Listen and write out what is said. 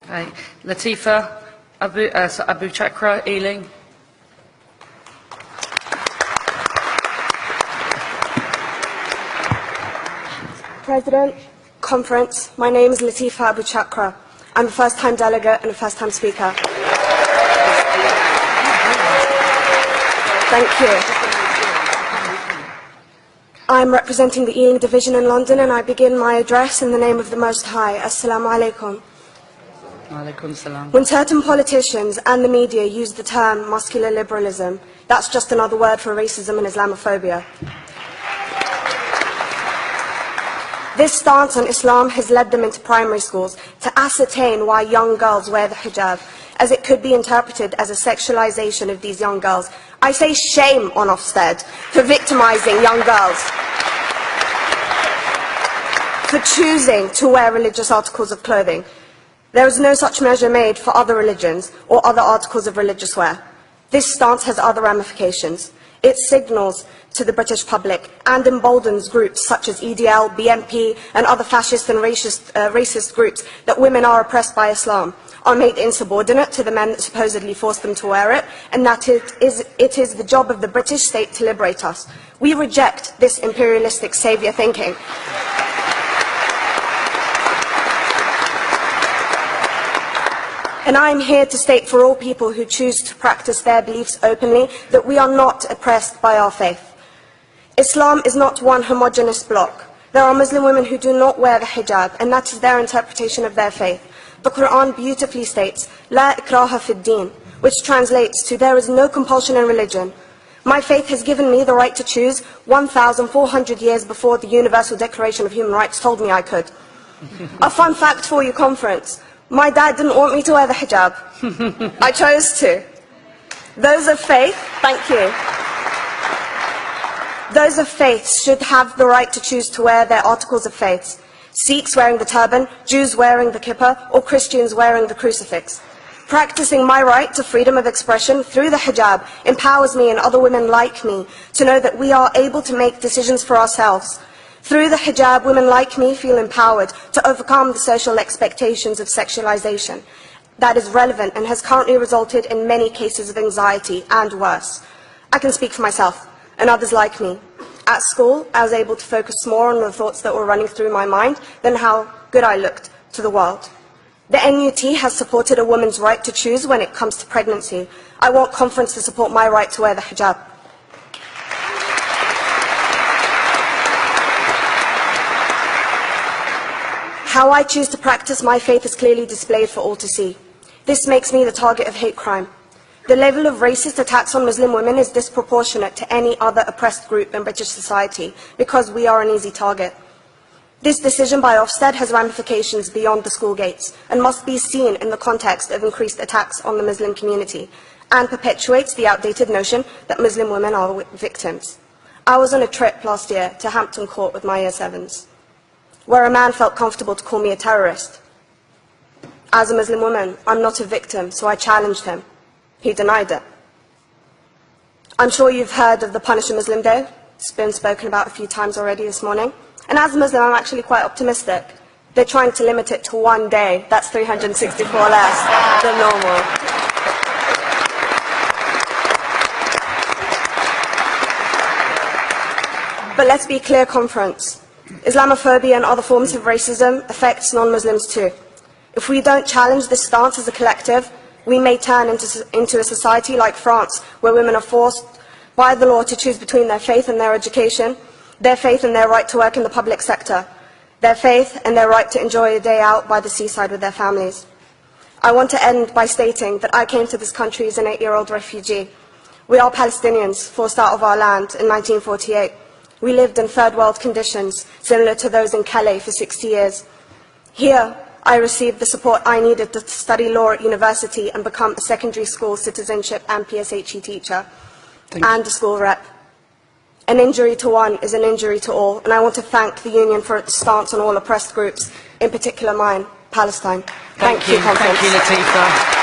Okay. Latifa Abu Chakra, Ealing. President, Conference, my name is Latifa Abu Chakra. I'm a first-time delegate and a first-time speaker. Thank you. I'm representing the Ealing Division in London, and I begin my address in the name of the Most High. Assalamu alaikum. Alaikum salam. When certain politicians and the media use the term muscular liberalism, that's just another word for racism and Islamophobia. This stance on Islam has led them into primary schools to ascertain why young girls wear the hijab, as it could be interpreted as a sexualization of these young girls. I say shame on Ofsted for victimizing young girls, for choosing to wear religious articles of clothing. There is no such measure made for other religions or other articles of religious wear. This stance has other ramifications. It signals to the British public and emboldens groups such as EDL, BNP and other fascist and racist groups that women are oppressed by Islam, are made insubordinate to the men that supposedly force them to wear it, and that it is the job of the British state to liberate us. We reject this imperialistic saviour thinking. And I am here to state for all people who choose to practice their beliefs openly that we are not oppressed by our faith. Islam is not one homogeneous block. There are Muslim women who do not wear the hijab, and that is their interpretation of their faith. The Quran beautifully states, La ikraha fid din, which translates to there is no compulsion in religion. My faith has given me the right to choose 1,400 years before the Universal Declaration of Human Rights told me I could. A fun fact for you, conference. My dad didn't want me to wear the hijab. I chose to. Those of faith, thank you. Those of faith should have the right to choose to wear their articles of faith. Sikhs wearing the turban, Jews wearing the kippah, or Christians wearing the crucifix. Practicing my right to freedom of expression through the hijab empowers me and other women like me to know that we are able to make decisions for ourselves. Through the hijab, women like me feel empowered to overcome the social expectations of sexualization that is relevant and has currently resulted in many cases of anxiety and worse. I can speak for myself and others like me. At school, I was able to focus more on the thoughts that were running through my mind than how good I looked to the world. The NUT has supported a woman's right to choose when it comes to pregnancy. I want conference to support my right to wear the hijab. How I choose to practice my faith is clearly displayed for all to see. This makes me the target of hate crime. The level of racist attacks on Muslim women is disproportionate to any other oppressed group in British society because we are an easy target. This decision by Ofsted has ramifications beyond the school gates and must be seen in the context of increased attacks on the Muslim community and perpetuates the outdated notion that Muslim women are victims. I was on a trip last year to Hampton Court with my Year 7s, where a man felt comfortable to call me a terrorist. As a Muslim woman, I'm not a victim, so I challenged him. He denied it. I'm sure you've heard of the Punish a Muslim Day. It's been spoken about a few times already this morning. And as a Muslim, I'm actually quite optimistic. They're trying to limit it to one day. That's 364 less than normal. But let's be clear, conference. Islamophobia and other forms of racism affects non-Muslims too. If we don't challenge this stance as a collective, we may turn into a society like France, where women are forced by the law to choose between their faith and their education, their faith and their right to work in the public sector, their faith and their right to enjoy a day out by the seaside with their families. I want to end by stating that I came to this country as an 8-year-old refugee. We are Palestinians, forced out of our land in 1948. We lived in third world conditions, similar to those in Calais for 60 years. Here, I received the support I needed to study law at university and become a secondary school citizenship and PSHE teacher, and a school rep. An injury to one is an injury to all, and I want to thank the Union for its stance on all oppressed groups, in particular mine, Palestine. Thank you, conference. Thank you, Latifa.